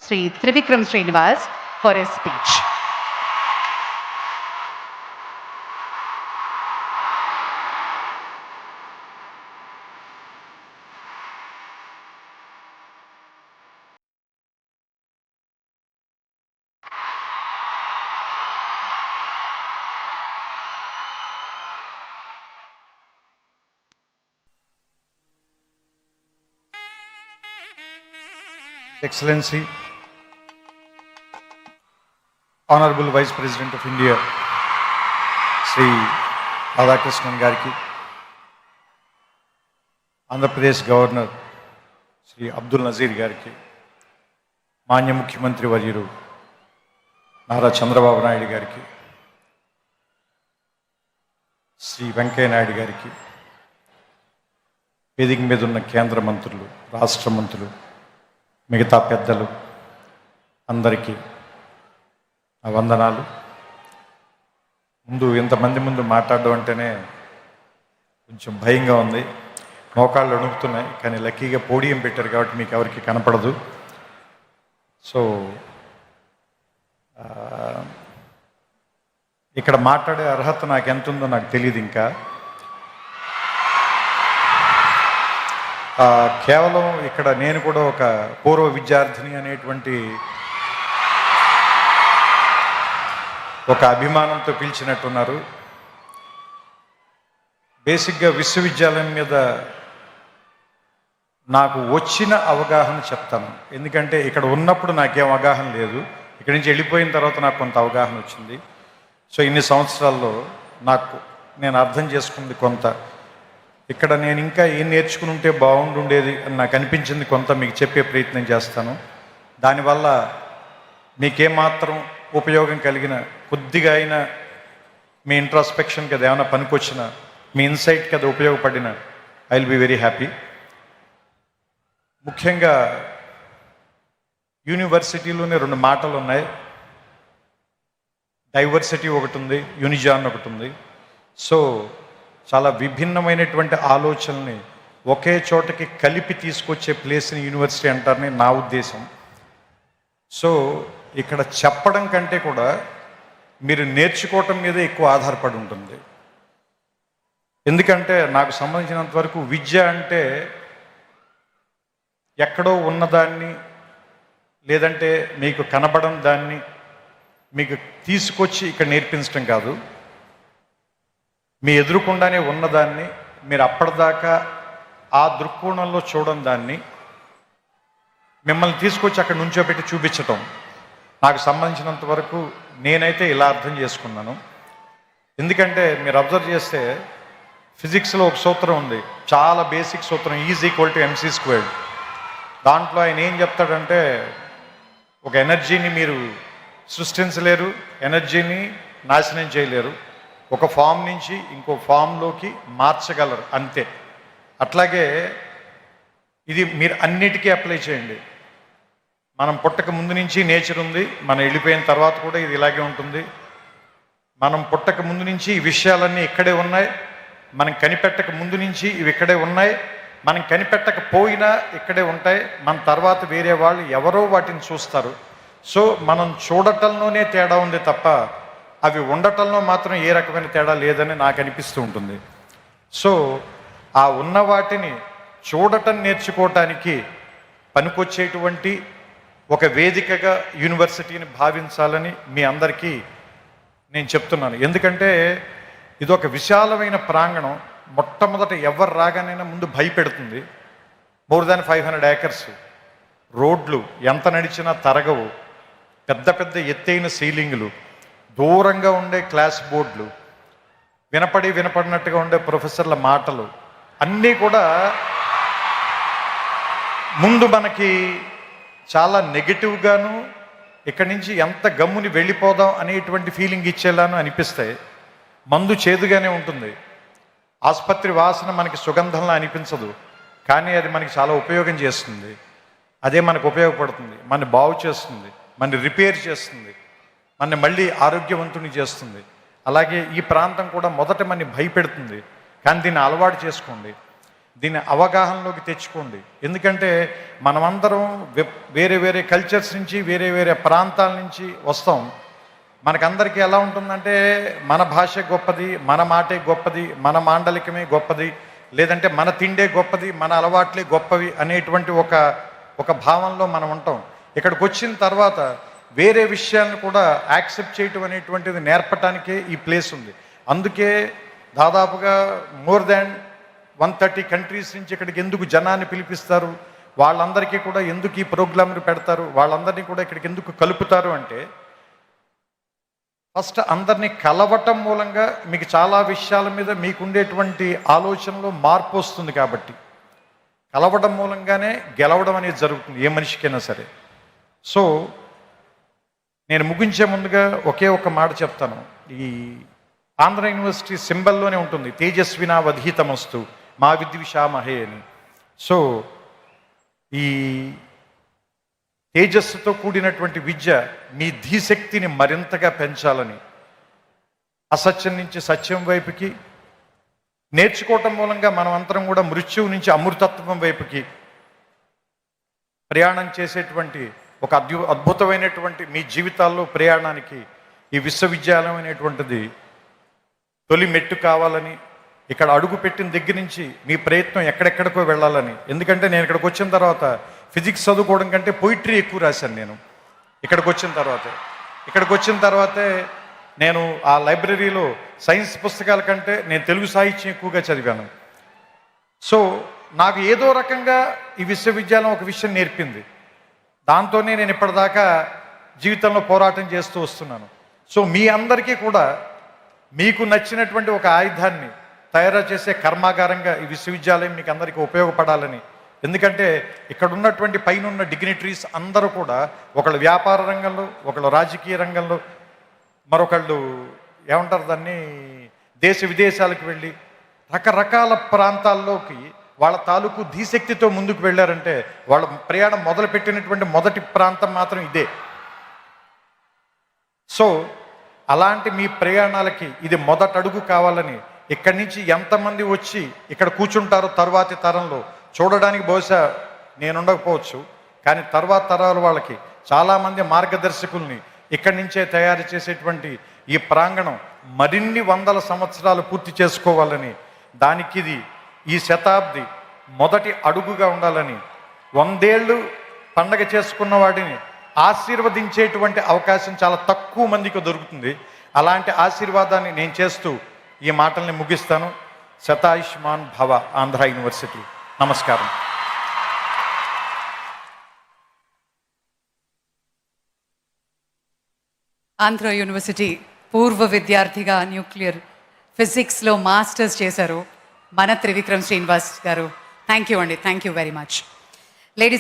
Sri Trivikram Srinivas for his speech. Excellency, Honorable Vice President of India, Sri Radhakrishnan Gariki, Andhra Pradesh Governor, Sri Abdul Nazir Gariki, Manya Mukhyamantri Varyiru, Nara Chandrababu Naidu Gariki, Sri Venkaiah Naidu Gariki, వేదిక మీద ఉన్న కేంద్ర మంత్రులు, రాష్ట్ర మంత్రులు, మిగతా పెద్దలు అందరికీ నా వందనాలు. ముందు ఇంతమంది ముందు మాట్లాడడం అంటేనే కొంచెం భయంగా ఉంది, మోకాళ్ళు అణుకుతున్నాయి. కానీ లక్కీగా పోడియం పెట్టారు కాబట్టి మీకు ఎవరికి కనపడదు. సో ఇక్కడ మాట్లాడే అర్హత నాకు ఎంత ఉందో నాకు తెలియదు. ఇంకా కేవలం ఇక్కడ నేను కూడా ఒక పూర్వ విద్యార్థిని అనేటువంటి ఒక అభిమానంతో పిలిచినట్టున్నారు. బేసిక్గా విశ్వవిద్యాలయం మీద నాకు వచ్చిన అవగాహన చెప్తాను. ఎందుకంటే ఇక్కడ ఉన్నప్పుడు నాకేం అవగాహన లేదు, ఇక్కడి నుంచి వెళ్ళిపోయిన తర్వాత నాకు కొంత అవగాహన వచ్చింది. సో ఇన్ని సంవత్సరాల్లో నేను అర్థం చేసుకుంది కొంత. ఇక్కడ నేను ఇంకా ఏం నేర్చుకుని ఉంటే బాగుండుండేది అని నాకు అనిపించింది కొంత మీకు చెప్పే ప్రయత్నం చేస్తాను. దానివల్ల మీకేమాత్రం ఉపయోగం కలిగిన, కొద్దిగా అయినా మీ ఇంట్రాస్పెక్షన్కి అది ఏమైనా పనికొచ్చిన, మీ ఇన్సైట్కి అది ఉపయోగపడిన, I will be very happy. ముఖ్యంగా యూనివర్సిటీలోనే రెండు మాటలు ఉన్నాయి. డైవర్సిటీ ఒకటి ఉంది, యూనిజాన్ ఒకటి ఉంది. సో చాలా విభిన్నమైనటువంటి ఆలోచనల్ని ఒకే చోటకి కలిపి తీసుకొచ్చే ప్లేస్ని యూనివర్సిటీ అంటారని నా ఉద్దేశం. సో ఇక్కడ చెప్పడం కంటే కూడా మీరు నేర్చుకోవటం మీదే ఎక్కువ ఆధారపడి ఉంటుంది. ఎందుకంటే నాకు సంబంధించినంత వరకు విద్య అంటే ఎక్కడో ఉన్నదాన్ని, లేదంటే మీకు కనబడం దాన్ని మీకు తీసుకొచ్చి ఇక్కడ నేర్పించడం కాదు. మీ ఎదురుకుండానే ఉన్నదాన్ని మీరు అప్పటిదాకా ఆ దృక్కోణంలో చూడడం, దాన్ని మిమ్మల్ని తీసుకొచ్చి అక్కడ నుంచోబెట్టి చూపించటం. నాకు సంబంధించినంత వరకు నేనైతే ఇలా అర్థం చేసుకున్నాను. ఎందుకంటే మీరు అబ్జర్వ్ చేస్తే ఫిజిక్స్లో ఒక సూత్రం ఉంది, చాలా బేసిక్ సూత్రం, E=mc². దాంట్లో ఆయన ఏం చెప్తాడంటే, ఒక ఎనర్జీని మీరు సృష్టించలేరు, ఎనర్జీని నాశనం చేయలేరు, ఒక ఫామ్ నుంచి ఇంకో ఫామ్లోకి మార్చగలరు, అంతే. అట్లాగే ఇది మీరు అన్నిటికీ అప్లై చేయండి. మనం పుట్టక ముందు నుంచి నేచర్ ఉంది, మనం వెళ్ళిపోయిన తర్వాత కూడా ఇది ఇలాగే ఉంటుంది. మనం పుట్టక ముందు నుంచి ఈ విషయాలన్నీ ఇక్కడే ఉన్నాయి, మనం కనిపెట్టక ముందు నుంచి ఇవి ఇక్కడే ఉన్నాయి, మనం కనిపెట్టకపోయినా ఇక్కడే ఉంటాయి. మన తర్వాత వేరే వాళ్ళు ఎవరో వాటిని చూస్తారు. సో మనం చూడటంలోనే తేడా ఉంది తప్ప అవి ఉండటంలో మాత్రం ఏ రకమైన తేడా లేదని నాకు అనిపిస్తూ ఉంటుంది. సో ఆ ఉన్న వాటిని చూడటం నేర్చుకోవటానికి పనికొచ్చేటువంటి ఒక వేదికగా యూనివర్సిటీని భావించాలని మీ అందరికీ నేను చెప్తున్నాను. ఎందుకంటే ఇది ఒక విశాలమైన ప్రాంగణం. మొట్టమొదట ఎవరు రాగానైనా ముందు భయపెడుతుంది. మోర్ దాన్ 500 acres, రోడ్లు ఎంత నడిచినా తరగవు, పెద్ద పెద్ద ఎత్తైన సీలింగులు, దూరంగా ఉండే క్లాస్ బోర్డులు, వినపడినట్టుగా ఉండే ప్రొఫెసర్ల మాటలు, అన్నీ కూడా ముందు మనకి చాలా నెగిటివ్గాను, ఇక్కడి నుంచి ఎంత గమ్ముని వెళ్ళిపోదాం అనేటువంటి ఫీలింగ్ ఇచ్చేలాను అనిపిస్తాయి. మందు చేదుగానే ఉంటుంది, ఆసుపత్రి వాసన మనకి సుగంధంలా అనిపించదు, కానీ అది మనకి చాలా ఉపయోగం చేస్తుంది. అదే మనకు ఉపయోగపడుతుంది, మన బాగు చేస్తుంది, మన రిపేర్ చేస్తుంది, మన మళ్ళీ ఆరోగ్యవంతుని చేస్తుంది. అలాగే ఈ ప్రాంతం కూడా మొదట మన భయపెడుతుంది, కానీ దీన్ని అలవాటు చేసుకోండి. దీన్ని అవగాహనలోకి తెచ్చుకోండి. ఎందుకంటే మనమందరం వేరే వేరే కల్చర్స్ నుంచి వేరే వేరే ప్రాంతాల నుంచి వస్తాం. మనకందరికీ ఎలా ఉంటుందంటే మన భాష గొప్పది, మన మాటే గొప్పది, మన మాండలికమే గొప్పది, లేదంటే మన తిండే గొప్పది, మన అలవాట్లే గొప్పవి అనేటువంటి ఒక భావంలో మనం ఉంటాం. ఇక్కడికి వచ్చిన తర్వాత వేరే విషయాలను కూడా యాక్సెప్ట్ చేయటం అనేటువంటిది నేర్పటానికే ఈ ప్లేస్ ఉంది. అందుకే దాదాపుగా మోర్ దాన్ 130 కంట్రీస్ నుంచి ఇక్కడికి ఎందుకు జనాన్ని పిలిపిస్తారు, వాళ్ళందరికీ కూడా ఎందుకు ఈ ప్రోగ్రాంలు పెడతారు, వాళ్ళందరినీ కూడా ఇక్కడికి ఎందుకు కలుపుతారు అంటే, ఫస్ట్ అందరినీ కలవటం మూలంగా మీకు చాలా విషయాల మీద మీకుండేటువంటి ఆలోచనలో మార్పు వస్తుంది. కాబట్టి కలవడం మూలంగానే గెలవడం అనేది జరుగుతుంది ఏ మనిషికైనా సరే. సో నేను ముగించే ముందుగా ఒకే ఒక మాట చెప్తాను. ఈ ఆంధ్ర యూనివర్సిటీ సింబల్లోనే ఉంటుంది తేజస్వినా వధీతమస్తు మా విద్విషామహే అని. సో ఈ తేజస్సుతో కూడినటువంటి విద్య మీ ధీశక్తిని మరింతగా పెంచాలని, అసత్యం నుంచి సత్యం వైపుకి నేర్చుకోవటం మూలంగా మనం అందరం కూడా మృత్యువు నుంచి అమృతత్వం వైపుకి ప్రయాణం చేసేటువంటి ఒక అద్భుతమైనటువంటి మీ జీవితాల్లో ప్రయాణానికి ఈ విశ్వవిద్యాలయం అనేటువంటిది తొలి మెట్టు కావాలని, ఇక్కడ అడుగు పెట్టిన దగ్గర నుంచి మీ ప్రయత్నం ఎక్కడెక్కడికో వెళ్ళాలని. ఎందుకంటే నేను ఇక్కడికి వచ్చిన తర్వాత ఫిజిక్స్ చదువుకోవడం కంటే పోయిటరీ ఎక్కువ రాశాను నేను. ఇక్కడికి వచ్చిన తర్వాతే నేను ఆ లైబ్రరీలో సైన్స్ పుస్తకాల కంటే నేను తెలుగు సాహిత్యం ఎక్కువగా చదివాను. సో నాకు ఏదో రకంగా ఈ విశ్వవిద్యాలయం ఒక విషయం నేర్పింది. దాంతోనే నేను ఇప్పటిదాకా జీవితంలో పోరాటం చేస్తూ వస్తున్నాను. సో మీ అందరికీ కూడా మీకు నచ్చినటువంటి ఒక ఆయుధాన్ని తయారు చేసే కర్మాగారంగా ఈ విశ్వవిద్యాలయం మీకు అందరికీ ఉపయోగపడాలని. ఎందుకంటే ఇక్కడ ఉన్నటువంటి పైన ఉన్న డిగ్నిటరీస్ అందరూ కూడా ఒకళ్ళు వ్యాపార రంగంలో, ఒకళ్ళు రాజకీయ రంగంలో, మరొకళ్ళు ఏమంటారు దాన్ని దేశ విదేశాలకు వెళ్ళి రకరకాల ప్రాంతాల్లోకి వాళ్ళ తాలూకు ధీశక్తితో ముందుకు వెళ్ళారంటే వాళ్ళ ప్రయాణం మొదలుపెట్టినటువంటి మొదటి ప్రాంతం మాత్రం ఇదే. సో అలాంటి మీ ప్రయాణాలకి ఇది మొదటి అడుగు కావాలని, ఇక్కడి నుంచి ఎంతమంది వచ్చి ఇక్కడ కూర్చుంటారో తర్వాతి తరంలో చూడడానికి బహుశా నేను ఉండకపోవచ్చు, కానీ తర్వాత తరాల వాళ్ళకి చాలామంది మార్గదర్శకుల్ని ఇక్కడి నుంచే తయారు చేసేటువంటి ఈ ప్రాంగణం మరిన్ని వందల సంవత్సరాలు పూర్తి చేసుకోవాలని, దానికి ఇది ఈ శతాబ్ది మొదటి అడుగుగా ఉండాలని, 100 ఏళ్ళు పండగ చేసుకున్న వాడిని ఆశీర్వదించేటువంటి అవకాశం చాలా తక్కువ మందికి దొరుకుతుంది. అలాంటి ఆశీర్వాదాన్ని నేను చేస్తూ ఈ మాటల్ని ముగిస్తాను. శతాయుష్మాన్ భవ ఆంధ్ర యూనివర్సిటీ. నమస్కారం. ఆంధ్ర యూనివర్సిటీ పూర్వ విద్యార్థిగా న్యూక్లియర్ ఫిజిక్స్లో మాస్టర్స్ చేశారు మన త్రివిక్రమ్ శ్రీనివాస్ గారు. థ్యాంక్ యూ అండి. Thank you very much.